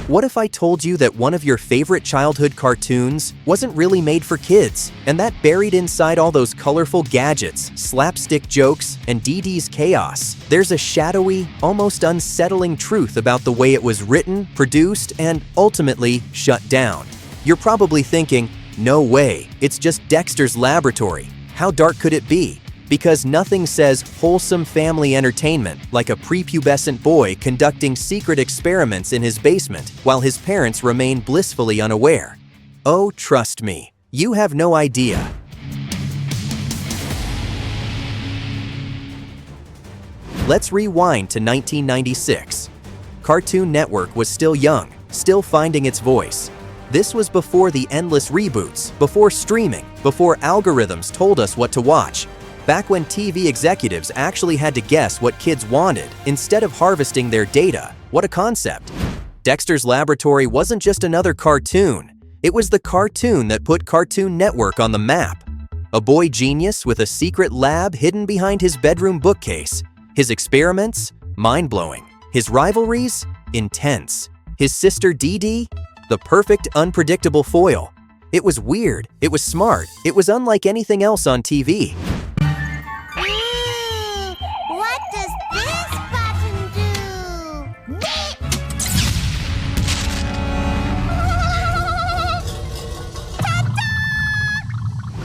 What if I told you that one of your favorite childhood cartoons wasn't really made for kids, and that buried inside all those colorful gadgets, slapstick jokes, and Dee Dee's chaos, there's a shadowy, almost unsettling truth about the way it was written, produced, and ultimately shut down? You're probably thinking, no way, it's just Dexter's laboratory. How dark could it be? Because nothing says wholesome family entertainment like a prepubescent boy conducting secret experiments in his basement while his parents remain blissfully unaware. Oh, trust me, you have no idea. Let's rewind to 1996. Cartoon Network was still young, still finding its voice. This was before the endless reboots, before streaming, before algorithms told us what to watch. Back when TV executives actually had to guess what kids wanted instead of harvesting their data. What a concept! Dexter's Laboratory wasn't just another cartoon. It was the cartoon that put Cartoon Network on the map. A boy genius with a secret lab hidden behind his bedroom bookcase. His experiments? Mind-blowing. His rivalries? Intense. His sister Dee Dee? The perfect, unpredictable foil. It was weird. It was smart. It was unlike anything else on TV. What does this button do?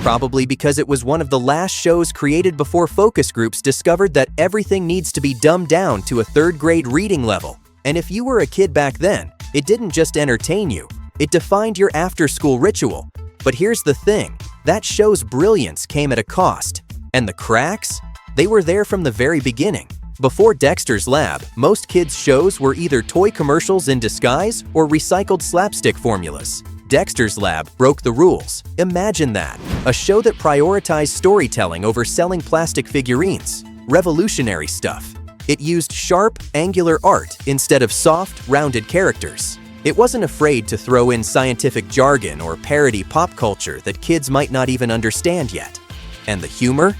Probably because it was one of the last shows created before focus groups discovered that everything needs to be dumbed down to a third-grade reading level. And if you were a kid back then, it didn't just entertain you, it defined your after-school ritual. But here's the thing, that show's brilliance came at a cost. And the cracks? They were there from the very beginning. Before Dexter's Lab, most kids' shows were either toy commercials in disguise or recycled slapstick formulas. Dexter's Lab broke the rules. Imagine that, a show that prioritized storytelling over selling plastic figurines. Revolutionary stuff. It used sharp, angular art instead of soft, rounded characters. It wasn't afraid to throw in scientific jargon or parody pop culture that kids might not even understand yet. And the humor?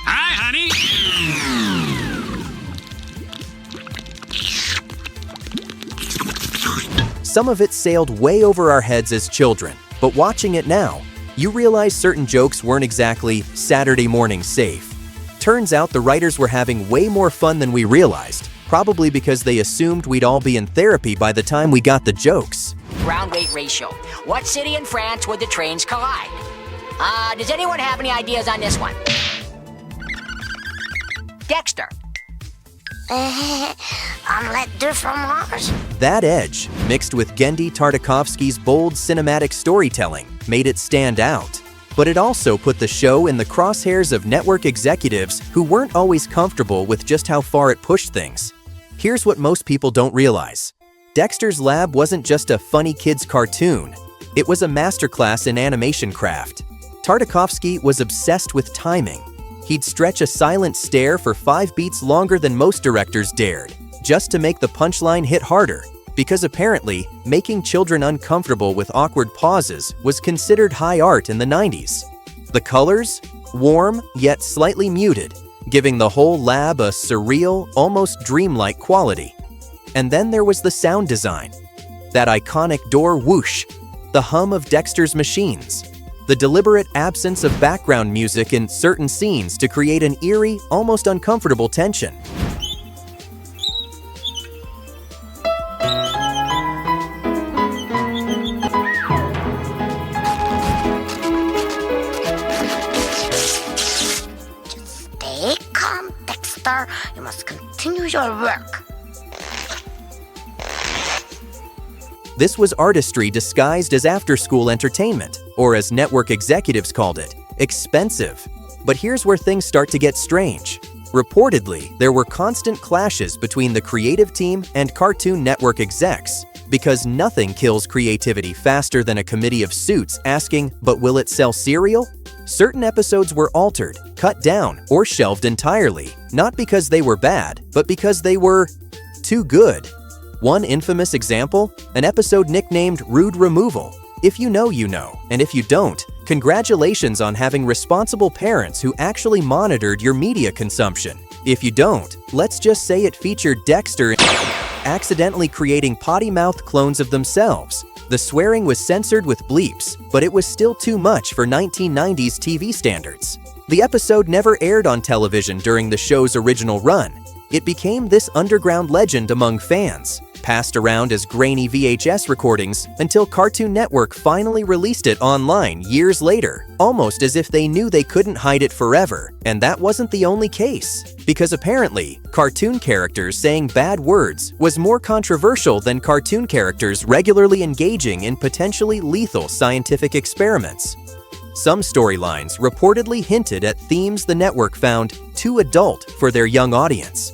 Hi, honey. Some of it sailed way over our heads as children, but watching it now, you realize certain jokes weren't exactly Saturday morning safe. Turns out the writers were having way more fun than we realized, probably because they assumed we'd all be in therapy by the time we got the jokes. Ground weight ratio. What city in France would the trains collide? Does anyone have any ideas on this one? Dexter. Omelette de fromage? That edge, mixed with Genndy Tartakovsky's bold cinematic storytelling, made it stand out. But it also put the show in the crosshairs of network executives who weren't always comfortable with just how far it pushed things. Here's what most people don't realize. Dexter's Lab wasn't just a funny kids' cartoon. It was a masterclass in animation craft. Tartakovsky was obsessed with timing. He'd stretch a silent stare for 5 beats longer than most directors dared, just to make the punchline hit harder, because apparently, making children uncomfortable with awkward pauses was considered high art in the 90s. The colors? Warm, yet slightly muted, giving the whole lab a surreal, almost dreamlike quality. And then there was the sound design. That iconic door whoosh, the hum of Dexter's machines, the deliberate absence of background music in certain scenes to create an eerie, almost uncomfortable tension. Stay calm, Dexter. You must continue your work. This was artistry disguised as after-school entertainment, or as network executives called it, expensive. But here's where things start to get strange. Reportedly, there were constant clashes between the creative team and Cartoon Network execs, because nothing kills creativity faster than a committee of suits asking, "But will it sell cereal?" Certain episodes were altered, cut down, or shelved entirely, not because they were bad, but because they were too good. One infamous example, an episode nicknamed Rude Removal. If you know, you know, and if you don't, congratulations on having responsible parents who actually monitored your media consumption. If you don't, let's just say it featured Dexter accidentally creating potty-mouthed clones of themselves. The swearing was censored with bleeps, but it was still too much for 1990s TV standards. The episode never aired on television during the show's original run. It became this underground legend among fans, passed around as grainy VHS recordings until Cartoon Network finally released it online years later, almost as if they knew they couldn't hide it forever. And that wasn't the only case, because apparently, cartoon characters saying bad words was more controversial than cartoon characters regularly engaging in potentially lethal scientific experiments. Some storylines reportedly hinted at themes the network found too adult for their young audience.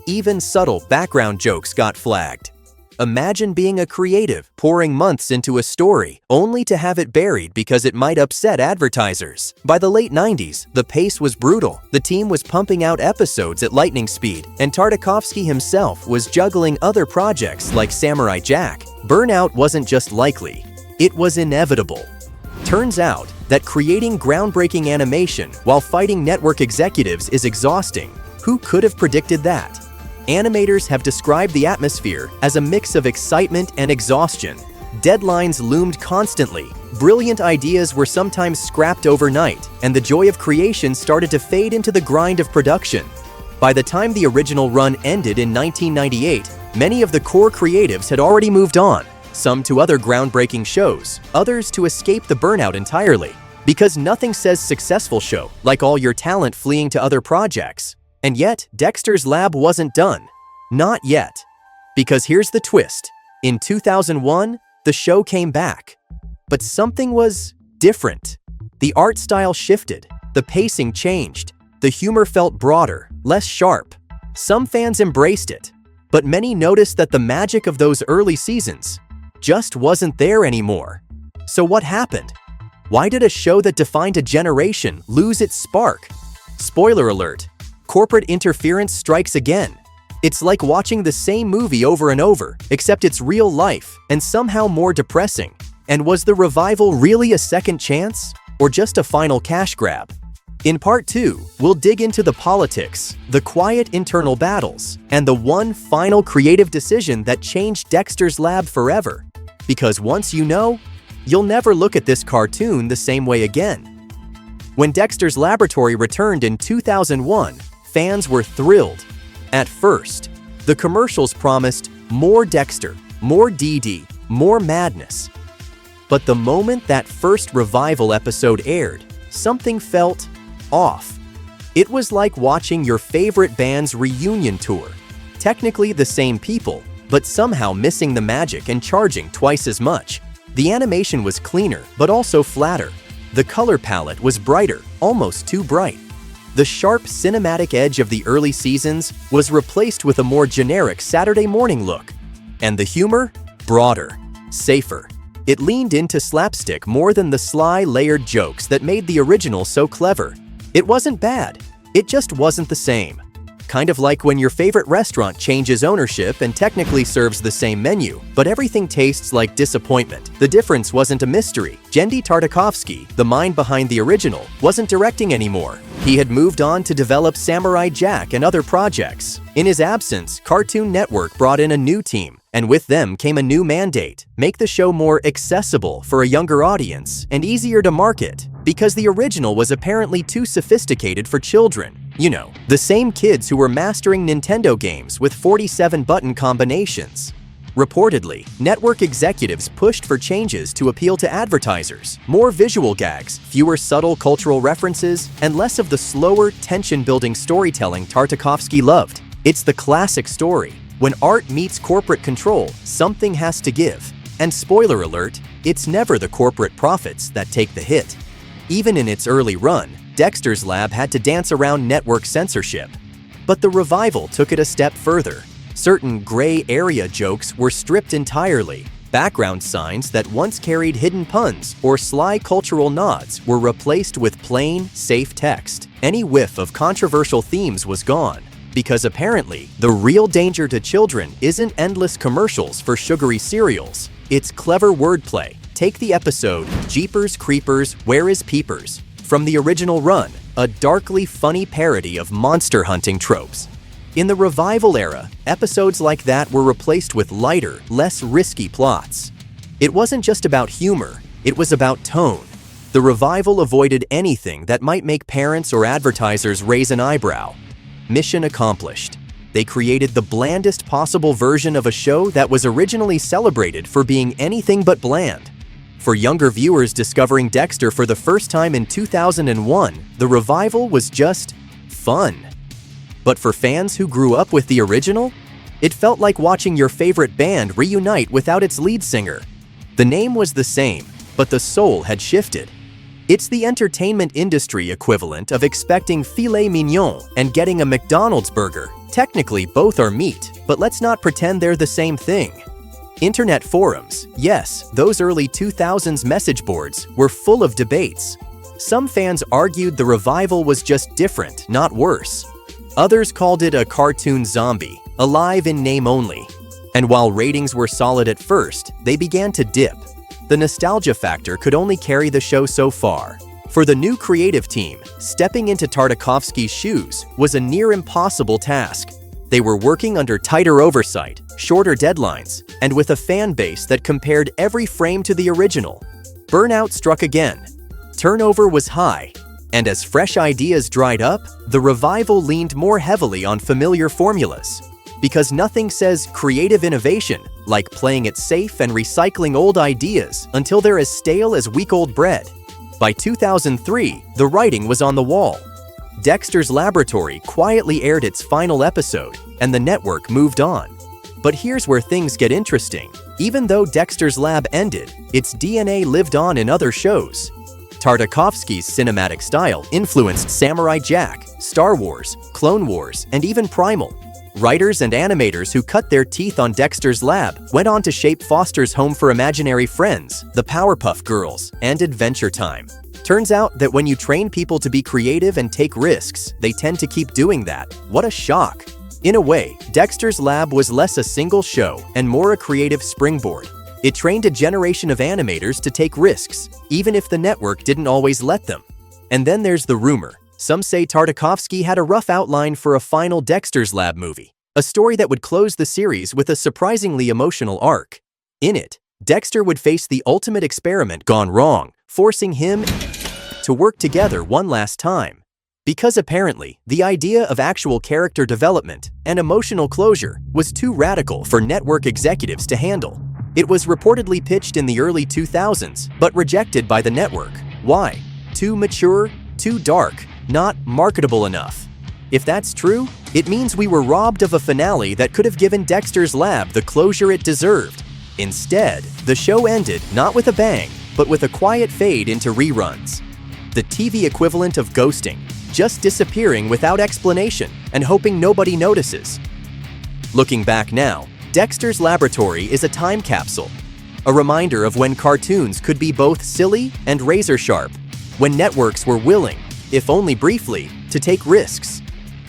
Even subtle background jokes got flagged. Imagine being a creative pouring months into a story only to have it buried because it might upset advertisers. By the late 90s, the pace was brutal. The team was pumping out episodes at lightning speed, and Tartakovsky himself was juggling other projects like Samurai Jack. Burnout wasn't just likely, it was inevitable. Turns out that creating groundbreaking animation while fighting network executives is exhausting. Who could have predicted that? Animators have described the atmosphere as a mix of excitement and exhaustion. Deadlines loomed constantly, brilliant ideas were sometimes scrapped overnight, and the joy of creation started to fade into the grind of production. By the time the original run ended in 1998, many of the core creatives had already moved on, some to other groundbreaking shows, others to escape the burnout entirely. Because nothing says successful show like all your talent fleeing to other projects. And yet, Dexter's Lab wasn't done. Not yet. Because here's the twist. In 2001, the show came back. But something was different. The art style shifted, the pacing changed, the humor felt broader, less sharp. Some fans embraced it, but many noticed that the magic of those early seasons just wasn't there anymore. So what happened? Why did a show that defined a generation lose its spark? Spoiler alert. Corporate interference strikes again. It's like watching the same movie over and over, except it's real life and somehow more depressing. And was the revival really a second chance, or just a final cash grab? In part 2, we'll dig into the politics, the quiet internal battles, and the one final creative decision that changed Dexter's Lab forever. Because once you know, you'll never look at this cartoon the same way again. When Dexter's Laboratory returned in 2001, fans were thrilled. At first, the commercials promised more Dexter, more Dee Dee, more madness. But the moment that first revival episode aired, something felt off. It was like watching your favorite band's reunion tour. Technically the same people, but somehow missing the magic and charging twice as much. The animation was cleaner, but also flatter. The color palette was brighter, almost too bright. The sharp cinematic edge of the early seasons was replaced with a more generic Saturday morning look. And the humor? Broader, safer. It leaned into slapstick more than the sly, layered jokes that made the original so clever. It wasn't bad, it just wasn't the same. Kind of like when your favorite restaurant changes ownership and technically serves the same menu, but everything tastes like disappointment. The difference wasn't a mystery. Genndy Tartakovsky, the mind behind the original, wasn't directing anymore. He had moved on to develop Samurai Jack and other projects. In his absence, Cartoon Network brought in a new team, and with them came a new mandate: make the show more accessible for a younger audience and easier to market, because the original was apparently too sophisticated for children. You know, the same kids who were mastering Nintendo games with 47 button combinations. Reportedly, network executives pushed for changes to appeal to advertisers. More visual gags, fewer subtle cultural references, and less of the slower, tension-building storytelling Tartakovsky loved. It's the classic story. When art meets corporate control, something has to give. And spoiler alert, it's never the corporate profits that take the hit. Even in its early run, Dexter's Lab had to dance around network censorship. But the revival took it a step further. Certain gray area jokes were stripped entirely. Background signs that once carried hidden puns or sly cultural nods were replaced with plain, safe text. Any whiff of controversial themes was gone. Because apparently, the real danger to children isn't endless commercials for sugary cereals. It's clever wordplay. Take the episode Jeepers Creepers, Where is Peepers? From the original run. a darkly funny parody of monster hunting tropes. In the revival era, episodes like that were replaced with lighter, less risky plots. It wasn't just about humor, it was about tone. The revival avoided anything that might make parents or advertisers raise an eyebrow. Mission accomplished. They created the blandest possible version of a show that was originally celebrated for being anything but bland. For younger viewers discovering Dexter for the first time in 2001, the revival was just fun. But for fans who grew up with the original, it felt like watching your favorite band reunite without its lead singer. The name was the same, but the soul had shifted. It's the entertainment industry equivalent of expecting filet mignon and getting a McDonald's burger. Technically, both are meat, but let's not pretend they're the same thing. Internet forums, yes, those early 2000s message boards were full of debates. Some fans argued the revival was just different, not worse. Others called it a cartoon zombie, alive in name only. And while ratings were solid at first, they began to dip. The nostalgia factor could only carry the show so far. For the new creative team, stepping into Tartakovsky's shoes was a near impossible task. They were working under tighter oversight, shorter deadlines, and with a fan base that compared every frame to the original. Burnout struck again. Turnover was high. And as fresh ideas dried up, the revival leaned more heavily on familiar formulas. Because nothing says creative innovation like playing it safe and recycling old ideas until they're as stale as week-old bread. By 2003, the writing was on the wall. Dexter's Laboratory quietly aired its final episode, and the network moved on. But here's where things get interesting. Even though Dexter's Lab ended, its DNA lived on in other shows. Tartakovsky's cinematic style influenced Samurai Jack, Star Wars, Clone Wars, and even Primal. Writers and animators who cut their teeth on Dexter's Lab went on to shape Foster's Home for Imaginary Friends, the Powerpuff Girls, and Adventure Time. Turns out that when you train people to be creative and take risks, they tend to keep doing that. What a shock! In a way, Dexter's Lab was less a single show and more a creative springboard. It trained a generation of animators to take risks, even if the network didn't always let them. And then there's the rumor. Some say Tartakovsky had a rough outline for a final Dexter's Lab movie, a story that would close the series with a surprisingly emotional arc. In it, Dexter would face the ultimate experiment gone wrong, forcing him to work together one last time. Because apparently, the idea of actual character development and emotional closure was too radical for network executives to handle. It was reportedly pitched in the early 2000s, but rejected by the network. Why? Too mature? Too dark? Not marketable enough? If that's true, it means we were robbed of a finale that could have given Dexter's Lab the closure it deserved. Instead, the show ended not with a bang, but with a quiet fade into reruns. The TV equivalent of ghosting, just disappearing without explanation and hoping nobody notices. Looking back now, Dexter's Laboratory is a time capsule, a reminder of when cartoons could be both silly and razor-sharp, when networks were willing, if only briefly, to take risks.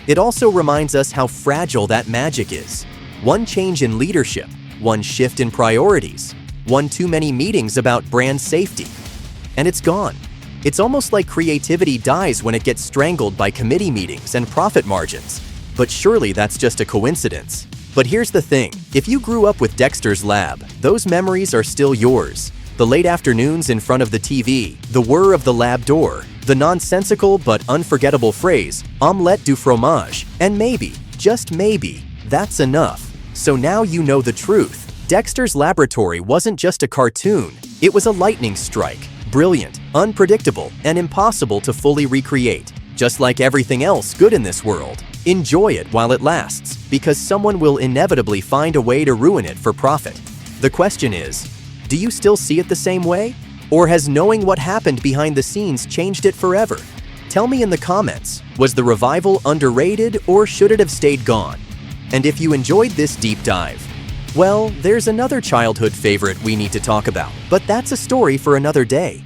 It also reminds us how fragile that magic is. One change in leadership, one shift in priorities, one too many meetings about brand safety, and it's gone. It's almost like creativity dies when it gets strangled by committee meetings and profit margins. But surely that's just a coincidence. But here's the thing, if you grew up with Dexter's Lab, those memories are still yours. The late afternoons in front of the TV, the whir of the lab door, the nonsensical but unforgettable phrase, omelette du fromage, and maybe, just maybe, that's enough. So now you know the truth. Dexter's Laboratory wasn't just a cartoon, it was a lightning strike. Brilliant, unpredictable, and impossible to fully recreate. Just like everything else good in this world. Enjoy it while it lasts, because someone will inevitably find a way to ruin it for profit. The question is, do you still see it the same way? Or has knowing what happened behind the scenes changed it forever? Tell me in the comments, was the revival underrated or should it have stayed gone? And if you enjoyed this deep dive, well, there's another childhood favorite we need to talk about, but that's a story for another day.